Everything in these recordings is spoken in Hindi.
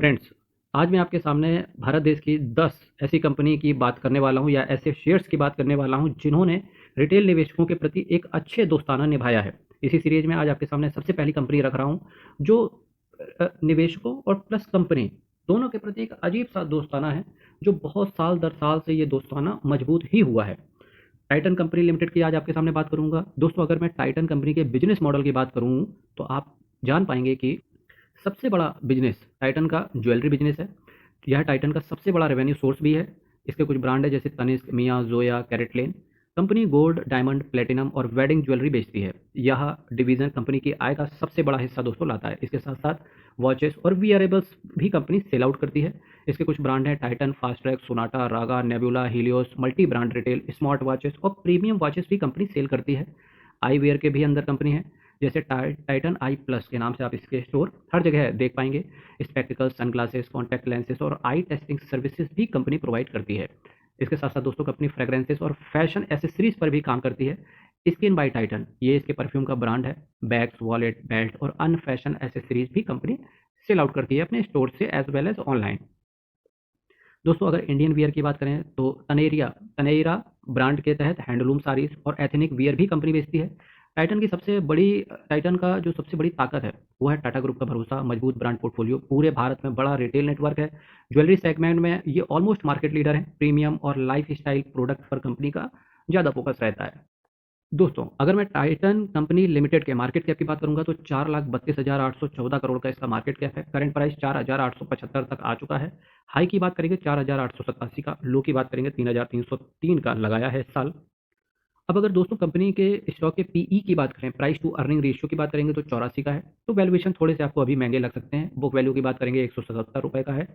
फ्रेंड्स, आज मैं आपके सामने भारत देश की 10 ऐसी कंपनी की बात करने वाला हूँ या ऐसे शेयर्स की बात करने वाला हूँ जिन्होंने रिटेल निवेशकों के प्रति एक अच्छे दोस्ताना निभाया है। इसी सीरीज में आज आपके सामने सबसे पहली कंपनी रख रहा हूँ जो निवेशकों और प्लस कंपनी दोनों के प्रति एक अजीब सा दोस्ताना है, जो बहुत साल दर साल से ये दोस्ताना मजबूत ही हुआ है। टाइटन कंपनी लिमिटेड की आज आपके सामने बात करूंगा। दोस्तों, अगर मैं टाइटन कंपनी के बिजनेस मॉडल की बात करूं तो आप जान पाएंगे कि सबसे बड़ा बिजनेस टाइटन का ज्वेलरी बिजनेस है। यह टाइटन का सबसे बड़ा रेवेन्यू सोर्स भी है। इसके कुछ ब्रांड है जैसे Tanishq, Mia, Zoya, CaratLane. Company gold, diamond, platinum और वेडिंग ज्वेलरी बेचती है। यह डिवीजन कंपनी की आय का सबसे बड़ा हिस्सा दोस्तों लाता है। इसके साथ साथ वॉचेस और वियरेबल्स भी कंपनी सेल आउट करती है। इसके कुछ ब्रांड हैं Titan, Fastrack, Sonata, Raga, Nebula, Helios. Multi brand retail smart watches और प्रीमियम वॉचेस भी कंपनी सेल करती है। आई वेयर के भी अंदर कंपनी है, जैसे टाइटन आई प्लस के नाम से आप इसके स्टोर हर जगह देख पाएंगे। स्पेक्टिकल्स, सनग्लासेस, कॉन्टैक्ट लेंसेज और आई टेस्टिंग सर्विसेज भी कंपनी प्रोवाइड करती है। इसके साथ साथ दोस्तों कंपनी फ्रेग्रेंसेस और फैशन एसेसरीज पर भी काम करती है। स्किन बाय टाइटन ये इसके परफ्यूम का ब्रांड है। बैग्स, वॉलेट, बेल्ट और अन्य फैशन एसेसरीज भी कंपनी सेल आउट करती है अपने स्टोर से एज वेल एज ऑनलाइन। दोस्तों, अगर इंडियन वियर की बात करें तो तनेरा ब्रांड के तहत हैंडलूम साड़ीज और एथनिक वियर भी कंपनी बेचती है। टाइटन का जो सबसे बड़ी ताकत है वो है टाटा ग्रुप का भरोसा, मजबूत ब्रांड पोर्टफोलियो, पूरे भारत में बड़ा रिटेल नेटवर्क है। ज्वेलरी सेगमेंट में ये ऑलमोस्ट मार्केट लीडर है। प्रीमियम और लाइफ स्टाइल प्रोडक्ट पर कंपनी का ज़्यादा फोकस रहता है। दोस्तों, अगर मैं टाइटन कंपनी लिमिटेड के मार्केट कैप की बात करूंगा तो 4,32,814 करोड़ का इसका मार्केट कैप है। करंट प्राइस 4,875 तक आ चुका है। हाई की बात करेंगे 4,887 का, लो की बात करेंगे 3,303 का लगाया है इस साल। अब अगर दोस्तों कंपनी के स्टॉक के पीई की बात करें, प्राइस टू अर्निंग रेशियो की बात करेंगे तो 84 का है। तो वैल्यूएशन थोड़े से आपको अभी महंगे लग सकते हैं। बुक वैल्यू की बात करेंगे 177 रुपये का है।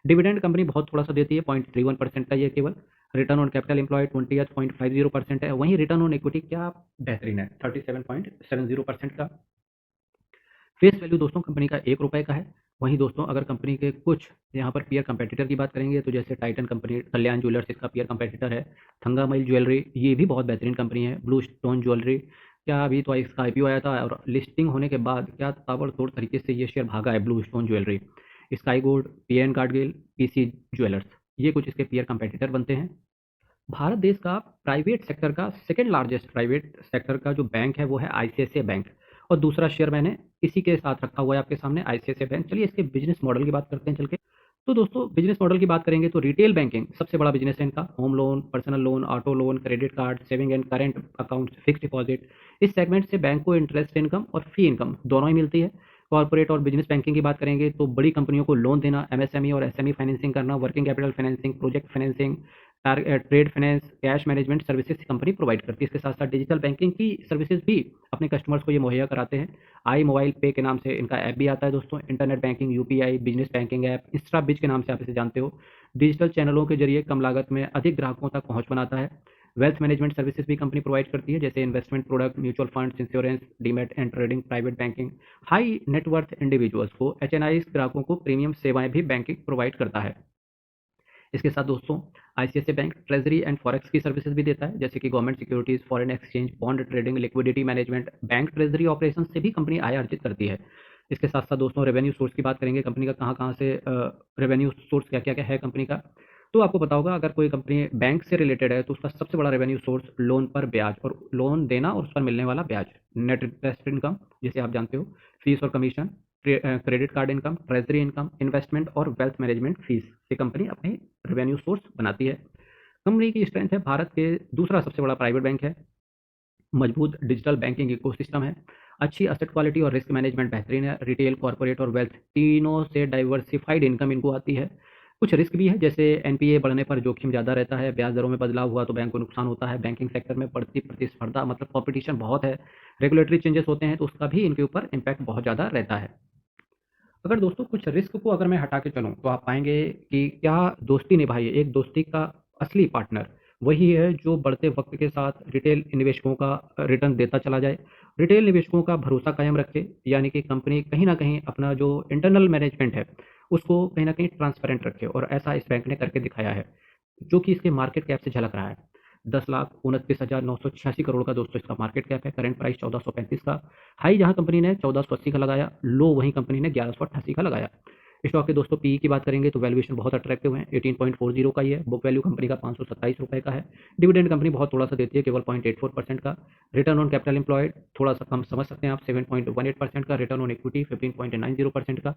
डिविडेंड कंपनी बहुत थोड़ा सा देती है, 0.31% का ये केवल। रिटर्न ऑन कैपिटल एम्प्लॉयड 20.50% है। वहीं रिटर्न ऑन इक्विटी क्या बेहतरीन है, 37.70% का। फेस वैल्यू दोस्तों कंपनी का 1 रुपये का है। वहीं दोस्तों अगर कंपनी के कुछ यहाँ पर पीयर कंपेटिटर की बात करेंगे तो जैसे टाइटन कंपनी, कल्याण ज्वेलर्स इसका पीयर कंपेटिटर है। थंगामइल ज्वेलरी ये भी बहुत बेहतरीन कंपनी है। ब्लू स्टोन ज्वेलरी, क्या अभी तो इसका आईपीओ आया था और लिस्टिंग होने के बाद क्या ताबड़तोड़ तरीके से ये शेयर भागा है blue stone jewellery. Sky gold, PN Gadgil, PC jewellers ये कुछ इसके पीयर कंपेटिटर बनते हैं। भारत देश का प्राइवेट सेक्टर का सेकंड लार्जेस्ट प्राइवेट सेक्टर का जो बैंक है वो है आईसीआईसीआई बैंक। और दूसरा शेयर मैंने इसी के साथ रखा हुआ है आपके सामने, आईसीआईसीआई बैंक। चलिए इसके बिजनेस मॉडल की बात करते हैं चल के। तो दोस्तों बिजनेस मॉडल की बात करेंगे तो रिटेल बैंकिंग सबसे बड़ा बिजनेस है इनका। Home loan, personal loan, auto loan, credit card, saving and current account, fix deposit. इस सेगमेंट से बैंक को इंटरेस्ट इनकम और फी इनकम दोनों ही मिलती है। कॉर्पोरेट और बिजनेस बैंकिंग की बात करेंगे तो बड़ी कंपनियों को लोन देना, एमएसएमई और एसएमई फाइनेंसिंग करना, working capital financing, project financing, trade finance, cash management services company provide करती है। इसके साथ साथ डिजिटल बैंकिंग की सर्विसेज भी अपने कस्टमर्स को ये मुहैया कराते हैं। आई मोबाइल पे के नाम से इनका ऐप भी आता है दोस्तों। Internet banking, UPI, business banking app, Insta बिज के नाम से आप इसे जानते हो। डिजिटल चैनलों के जरिए कम लागत में अधिक ग्राहकों तक पहुंच बनाता है। वेल्थ मैनेजमेंट सर्विसेज भी कंपनी प्रोवाइड करती है जैसे investment product, mutual funds, insurance, demat and trading, private banking. High net worth individuals को, एचएनआई ग्राहकों को प्रीमियम सेवाएं भी बैंकिंग प्रोवाइड करता है। इसके साथ दोस्तों ICICI bank treasury and forex की सर्विसेज भी देता है जैसे कि government securities, foreign exchange, bond trading, liquidity management. Bank treasury operation से भी कंपनी आय अर्जित करती है। इसके साथ साथ दोस्तों रेवेन्यू सोर्स की बात करेंगे, कंपनी का कहाँ कहाँ से रेवेन्यू सोर्स क्या क्या क्या है कंपनी का। तो आपको पता होगा अगर कोई कंपनी बैंक से रिलेटेड है तो उसका सबसे बड़ा रेवेन्यू सोर्स लोन पर ब्याज और लोन देना और उस पर मिलने वाला ब्याज, नेट इंटरेस्ट इनकम जिसे आप जानते हो, फीस और commission, credit card income, treasury income, investment और वेल्थ मैनेजमेंट फीस से कंपनी अपने रेवेन्यू सोर्स बनाती है। कंपनी की स्ट्रेंथ है भारत के दूसरा सबसे बड़ा प्राइवेट बैंक है। मजबूत डिजिटल बैंकिंग इकोसिस्टम है। अच्छी असेट क्वालिटी और रिस्क मैनेजमेंट बेहतरीन है। रिटेल, कॉर्पोरेट और वेल्थ तीनों से डाइवर्सिफाइड इनकम इनको आती है। कुछ रिस्क भी है जैसे एनपीए बढ़ने पर जोखिम ज़्यादा रहता है, ब्याज दरों में बदलाव हुआ तो बैंक को नुकसान होता है, बैंकिंग सेक्टर में बढ़ती प्रतिस्पर्धा मतलब कॉम्पिटिशन बहुत है, रेगुलेटरी चेंजेस होते हैं तो उसका भी इनके ऊपर इम्पैक्ट बहुत ज़्यादा रहता है। अगर दोस्तों कुछ रिस्क को अगर मैं हटा के चलूँ तो आप पाएंगे कि क्या दोस्ती निभाइए, एक दोस्ती का असली पार्टनर वही है जो बढ़ते वक्त के साथ रिटेल निवेशकों का रिटर्न देता चला जाए, रिटेल निवेशकों का भरोसा कायम रखे, यानी कि कंपनी कहीं ना कहीं अपना जो इंटरनल मैनेजमेंट है उसको कहीं ना कहीं ट्रांसपेरेंट रखे। और ऐसा इस बैंक ने करके दिखाया है जो कि इसके मार्केट कैप से झलक रहा है। 10,29,986 करोड़ का दोस्तों इसका मार्केट कैप है। करंट प्राइस 1435 का। हाई जहां कंपनी ने 1480 का लगाया, लो वहीं कंपनी ने 1188 का लगाया। स्टॉक के दोस्तों पीई की बात करेंगे तो वैल्यूएशन बहुत अट्रैक्टिव है, 18.40 का ही है। बुक वैल्यू कंपनी का 527 रुपए का है। डिविडेंड कंपनी बहुत थोड़ा सा देती है, केवल 0.84% का। रिटर्न ऑन कैपिटल एम्प्लॉयड थोड़ा सा कम समझ सकते हैं आप, 7.18% का। रिटर्न ऑन इक्विटी 15.90% का।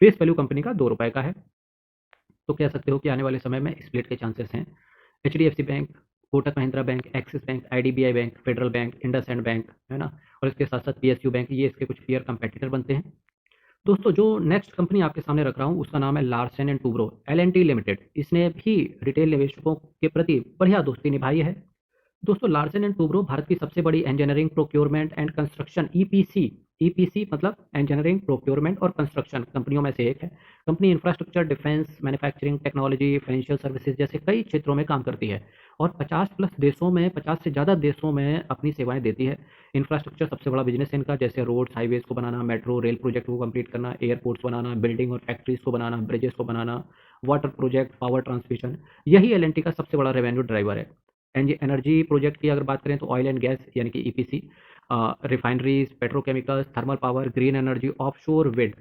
फेस वैल्यू कंपनी का 2 रुपए का है। तो कह सकते हो कि आने वाले समय में स्प्लिट के चांसेस हैं। HDFC bank, Kotak Mahindra bank, axis bank, IDBI bank, federal bank, IndusInd bank, है ना, और इसके साथ साथ पीएसयू बैंक, ये इसके कुछ पीयर कंपेटिटर बनते हैं। दोस्तों जो नेक्स्ट कंपनी आपके सामने रख रहा हूँ उसका नाम है Larsen and Toubro L limited. इसने भी रिटेल निवेशकों के प्रति बढ़िया दोस्ती निभाई है। दोस्तों लार्सन एंड टूब्रो भारत की सबसे बड़ी engineering procurement and construction EPC, EPC मतलब इंजीनियरिंग प्रोक्योरमेंट और कंस्ट्रक्शन कंपनियों में से एक है। Company infrastructure, defence, manufacturing, technology, financial services जैसे कई क्षेत्रों में काम करती है और 50 प्लस देशों में, 50 से ज़्यादा देशों में अपनी सेवाएं देती है। इंफ्रास्ट्रक्चर सबसे बड़ा बिजनेस है इनका, जैसे रोड्स, हाईवेज को बनाना, मेट्रो रेल प्रोजेक्ट को कंप्लीट करना, एयरपोर्ट्स बनाना, बिल्डिंग और फैक्ट्रीज को बनाना, ब्रिजेस को बनाना, वाटर प्रोजेक्ट, पावर ट्रांसमिशन, यही एल का सबसे बड़ा रेवेन्यू ड्राइवर है। एनर्जी प्रोजेक्ट की अगर बात करें तो ऑयल एंड गैस यानी कि EPC, refineries, petrochemicals, thermal power, green energy, offshore wind,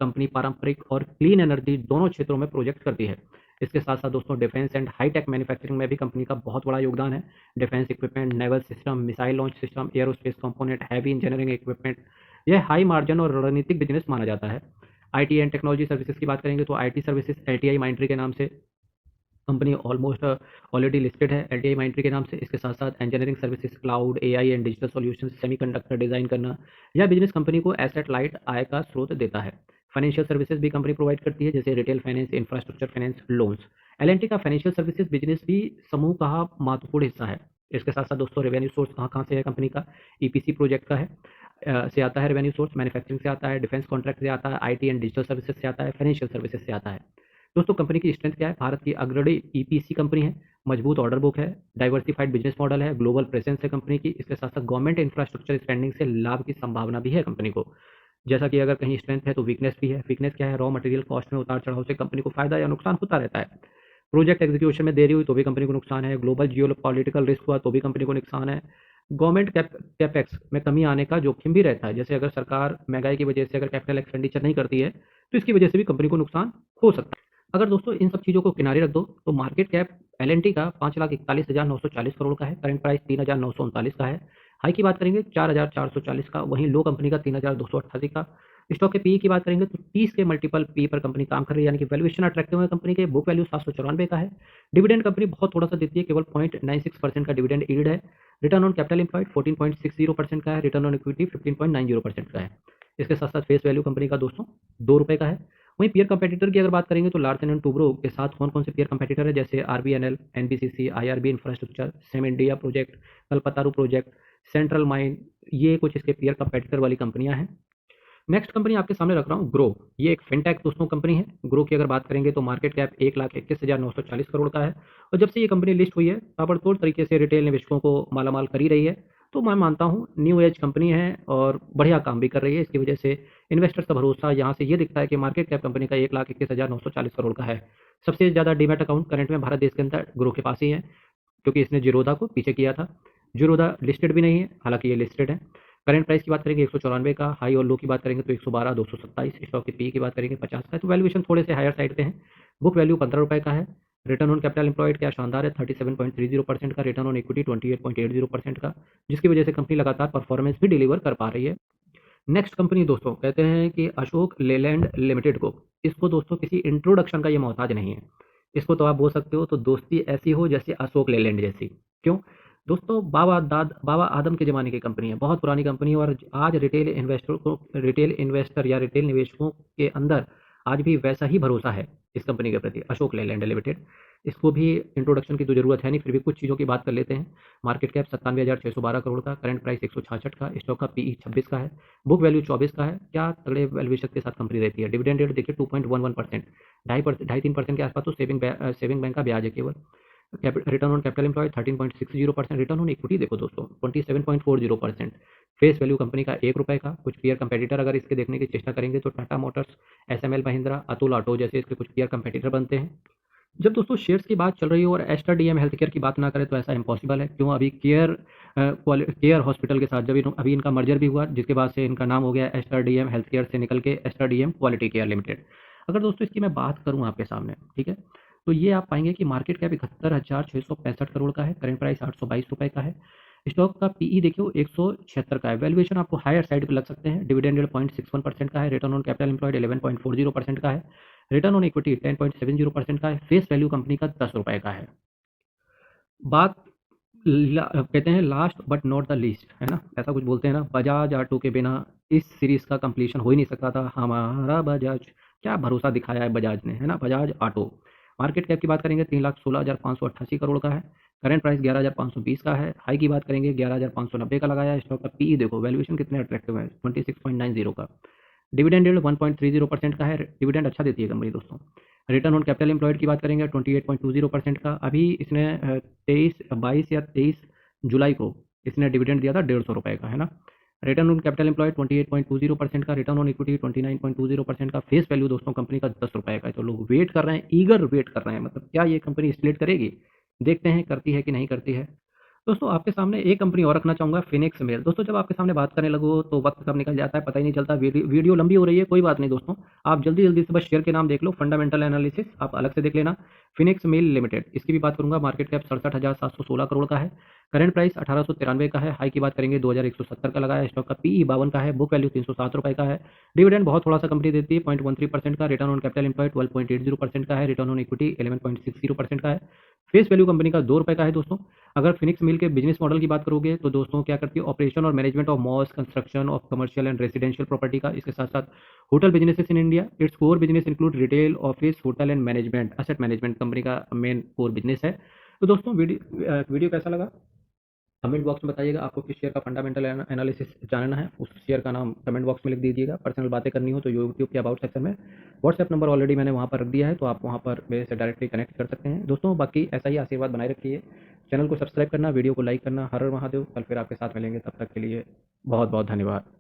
company पारंपरिक और क्लीन एनर्जी दोनों क्षेत्रों में प्रोजेक्ट करती है। इसके साथ साथ दोस्तों डिफेंस एंड हाईटेक मैन्युफैक्चरिंग में भी कंपनी का बहुत बड़ा योगदान है। Defence equipment, naval system, missile launch system, aerospace component, heavy engineering equipment, यह हाई मार्जिन और रणनीतिक बिजनेस माना जाता है। आईटी एंड टेक्नोलॉजी सर्विसेज की बात करेंगे तो आईटी सर्विसेज एलटीआई माइंट्री के नाम से कंपनी ऑलमोस्ट ऑलरेडी लिस्टेड है, एलटीआई माइंट्री के नाम से। इसके साथ साथ engineering services, cloud, AI and digital solutions, semiconductor design करना, यह बिजनेस कंपनी को एसेट लाइट आय का स्रोत देता है। फाइनेंशियल सर्विसेज भी कंपनी प्रोवाइड करती है, जैसे retail finance, infrastructure finance, loans. L का फाइनेंशियल सर्विसेज बिजनेस भी समूह का महत्वपूर्ण हिस्सा है। इसके साथ साथ दोस्तों रेवेन्यू सोर्स कहाँ कहाँ से है कंपनी का, ईपीसी प्रोजेक्ट का है, से आता है रेवेन्यू सोर्स, मैन्युफैक्चरिंग से आता है, डिफेंस कॉन्ट्रैक्ट से आता है, आईटी एंड डिजिटल सर्विसेज से आता है, फाइनेंशियल सर्विसेज से आता है। दोस्तों कंपनी की स्ट्रेंथ क्या है, भारत की अग्रणी ईपीसी कंपनी है, मजबूत ऑर्डर बुक है, डाइवर्सिफाइड बिजनेस मॉडल है, ग्लोबल प्रेजेंस है कंपनी की। इसके साथ साथ गवर्नमेंट इंफ्रास्ट्रक्चर स्पेंडिंग से लाभ की संभावना भी है कंपनी को। जैसा कि अगर कहीं स्ट्रेंथ है तो वीकनेस भी है। वीकनेस क्या है, रॉ मटेरियल कॉस्ट में उतार चढ़ाव से कंपनी को फायदा या नुकसान होता रहता है। प्रोजेक्ट एग्जीक्यूशन में देरी हुई तो भी कंपनी को नुकसान है। ग्लोबल जियो पॉलिटिकल रिस्क हुआ तो भी कंपनी को नुकसान है। गवर्नमेंट कैपेक्स में कमी आने का जोखिम भी रहता है, जैसे अगर सरकार महंगाई की वजह से अगर कैपिटल एक्सपेंडिचर नहीं करती है तो इसकी वजह से भी कंपनी को नुकसान हो सकता है। अगर दोस्तों इन सब चीज़ों को किनारे रख दो तो मार्केट कैप एल का 5,41,940 करोड़ का है, करंट प्राइस 3,939 का है। हाई की बात करेंगे 4,440 का, वहीं लो कंपनी का 3,288 का। स्टॉक के पीई की बात करेंगे तो 30 के मल्टीपल पी पर कंपनी काम कर रही है, यानी कि वैल्यूएशन अट्रैक्टिव है कंपनी के। बुक वैल्यू 794 का है। डिविडेंड कंपनी बहुत थोड़ा सा देती है, केवल 0.96% का डिविडेंड यील्ड है। रिटर्न ऑन कैपिटल एम्प्लॉयड 14.60% का है। रिटर्न ऑन इक्विटी 15.90% का है। इसके साथ साथ फेस वैल्यू कंपनी का दोस्तों 2 रुपए का है। वहीं पीयर कंपेटिटर की अगर बात करेंगे तो लार्सन एंड टूब्रो के साथ कौन कौन से पीयर कंपेटिटर है, जैसे RBNL, NBCC, IRB infrastructure, same India project, Kalpataru project, central mine, ये कुछ इसके पीयर कंपेटिटर वाली कंपनियां हैं। नेक्स्ट कंपनी आपके सामने रख रहा हूँ ग्रो। ये एक फिनटेक दोस्तों कंपनी है। ग्रो की अगर बात करेंगे तो मार्केट कैप 1,21,940 करोड़ का है और जब से ये कंपनी लिस्ट हुई है ताबड़तोड़ तरीके से रिटेल निवेशकों को मालामाल कर ही रही है। तो मैं मानता हूँ न्यू एज कंपनी है और बढ़िया काम भी कर रही है। इसकी वजह से इन्वेस्टर्स का भरोसा यहाँ से ये दिखता है कि मार्केट कैप कंपनी का 1,21,940 करोड़ का है। सबसे ज़्यादा डीमैट अकाउंट करंट में भारत देश के अंदर ग्रो के पास ही है, क्योंकि इसने जीरोधा को पीछे किया था। जीरोधा लिस्टेड भी नहीं है, हालांकि ये लिस्टेड है। करंट प्राइस की बात करेंगे 194 का, हाई और लो की बात करेंगे तो 112, 227। स्टॉक के पी की बात करेंगे 50 का है, तो वैल्यूएशन थोड़े से हायर साइड पे है। बुक वैल्यू 15 रुपए का है। रिटर्न ऑन कैपिटल एम्प्लॉयड क्या शानदार है, 37.30% का। रिटर्न ऑन इक्विटी 28.80% का, जिसकी वजह से कंपनी लगातार परफॉर्मेंस भी डिलीवर कर पा रही है। नेक्स्ट कंपनी दोस्तों कहते हैं कि अशोक लेलैंड लिमिटेड को। इसको दोस्तों किसी इंट्रोडक्शन का ये मोहताज नहीं है। इसको तो आप बोल सकते हो तो दोस्ती ऐसी हो जैसे अशोक लेलैंड जैसी। क्यों दोस्तों, बाबा आदम के ज़माने की कंपनी है, बहुत पुरानी कंपनी है और आज रिटेल इन्वेस्टर या रिटेल निवेशकों के अंदर आज भी वैसा ही भरोसा है इस कंपनी के प्रति, अशोक लेलैंड लिमिटेड। इसको भी इंट्रोडक्शन की तो जरूरत है नहीं, फिर भी कुछ चीज़ों की बात कर लेते हैं। मार्केट कैप 97,612 करोड़ का, करंट प्राइस 166 का, स्टॉक का पीई 26 का है, बुक वैल्यू 24 का है। क्या तगड़े वैल्यूएशन के साथ कंपनी रहती है। डिविडेंड रेट देखिए 2.11%, 2.5-3% के आसपास तो सेविंग बैंक का ब्याज है केवल। Return on capital employed 13.60%। Return on equity देखो दोस्तों 27.40%। फेस वैल्यू कंपनी का 1 रुपए का। कुछ पीयर कंपेटिटर अगर इसके देखने की चेष्टा करेंगे तो Tata Motors, SML Mahindra, Atul auto जैसे इसके कुछ पीयर कंपेटिटर बनते हैं। जब दोस्तों शेयर्स की बात चल रही हो और एस्टर डीएम हेल्थ केयर की बात ना करें तो ऐसा इम्पॉसिबल है। क्यों, अभी केयर हॉस्पिटल के साथ जब अभी इनका मर्जर भी हुआ, जिसके बाद से इनका नाम हो गया एस्टर डीएम हेल्थ केयर से निकल के Aster DM quality care limited. अगर दोस्तों इसकी मैं बात करूँ आपके सामने, ठीक है, तो ये आप पाएँगे कि मार्केट कैप 71,665 करोड़ का है, करंट प्राइस ₹822 का है। स्टॉक का पीई देखिए 176 का है, वैल्यूएशन आपको हायर साइड पे लग सकते हैं, डिविडेंड यील्ड 0.61% का है, रिटर्न ऑन कैपिटल एम्प्लॉयड 11.40% का है, रिटर्न ऑन इक्विटी 10.70% का है, फेस वैल्यू कंपनी का ₹10 का है। बात कहते हैं last but not the least, है ना? ऐसा कुछ बोलते हैं ना, बजाज ऑटो के बिना इस सीरीज़ का कंप्लीशन हो ही नहीं सकता था। हमारा बजाज, क्या भरोसा दिखाया है बजाज ने, है ना? बजाज ऑटो। मार्केट कैप की बात करेंगे 3,16,588 करोड़ का है। करंट प्राइस 11,520 का है। हाई की बात करेंगे 11,590 का लगाया है। स्टॉक का पीई देखो, वैल्यूएशन कितने अट्रैक्टिव है, 26.90 का। डिविडेंड यील्ड 1.30% का है, डिविडेंड अच्छा देती है कंपनी दोस्तों। रिटर्न ऑन कैपिटल एम्प्लॉयड की बात करेंगे 28.20% का। अभी इसने 22 या 23 जुलाई को इसने डिविडेंड दिया था ₹150 का, है ना? रिटर्न ऑन कैपिटल एम्प्लॉयड 28.20% का, रिटर्न ऑन इक्विटी 29.20% का, फेस वैल्यू दोस्तों कंपनी का ₹10 का है। तो लोग वेट कर रहे हैं, ईगर वेट कर रहे हैं, मतलब क्या ये कंपनी स्प्लिट करेगी? देखते हैं करती है कि नहीं करती है। दोस्तों आपके सामने एक कंपनी और रखना चाहूँगा, फिनिक्स मेल। दोस्तों जब आपके सामने बात करने लगो तो वक्त कब निकल जाता है पता ही नहीं चलता। वीडियो लंबी हो रही है, कोई बात नहीं दोस्तों, आप जल्दी जल्दी से बस शेयर के नाम देख लो, फंडामेंटल एनालिसिस आप अलग से देख लेना। फिनिक्स मेल लिमिटेड, इसकी भी बात करूंगा। मार्केट कैप 67,716 करोड़ का है। करंट प्राइस 1893 का है। हाई की बात करेंगे 2170 का लगाया। स्टॉक का पीई 52 का है। बुक वैल्यू ₹307 का है। डिविडेंड बहुत थोड़ा सा कंपनी देती है, 0.13% का। रिटर्न ऑन कैपिटल एम्प्लॉयड 12.80% का है। रिटर्न ऑन इक्विटी 11.60% का है। फेस वैल्यू कंपनी का ₹2 का है दोस्तों। अगर फिनिक्स मिल के बिजनेस मॉडल की बात करोगे तो दोस्तों क्या करती है, ऑपरेशन और management of malls, construction of commercial and residential property का, इसके साथ साथ hotel businesses in India. Its core business include retail, office, hotel and management, asset management company का मेन कोर बिजनेस है। तो दोस्तों वीडियो कैसा लगा कमेंट बॉक्स में बताइएगा। आपको किस शेयर का फंडामेंटल एनालिसिस जानना है, उस शेयर का नाम कमेंट बॉक्स में लिख दीजिएगा। पर्सनल बातें करनी हो तो यूट्यूब के अबाउट सेक्शन में व्हाट्सएप नंबर ऑलरेडी मैंने वहाँ पर रख दिया है, तो आप वहाँ पर मेरे से डायरेक्टली कनेक्ट कर सकते हैं दोस्तों। बाकी ऐसा ही आशीर्वाद बनाए रखिए, चैनल को सब्सक्राइब करना, वीडियो को लाइक करना। हर हर महादेव, कल फिर आपके साथ मिलेंगे, तब तक के लिए बहुत बहुत धन्यवाद।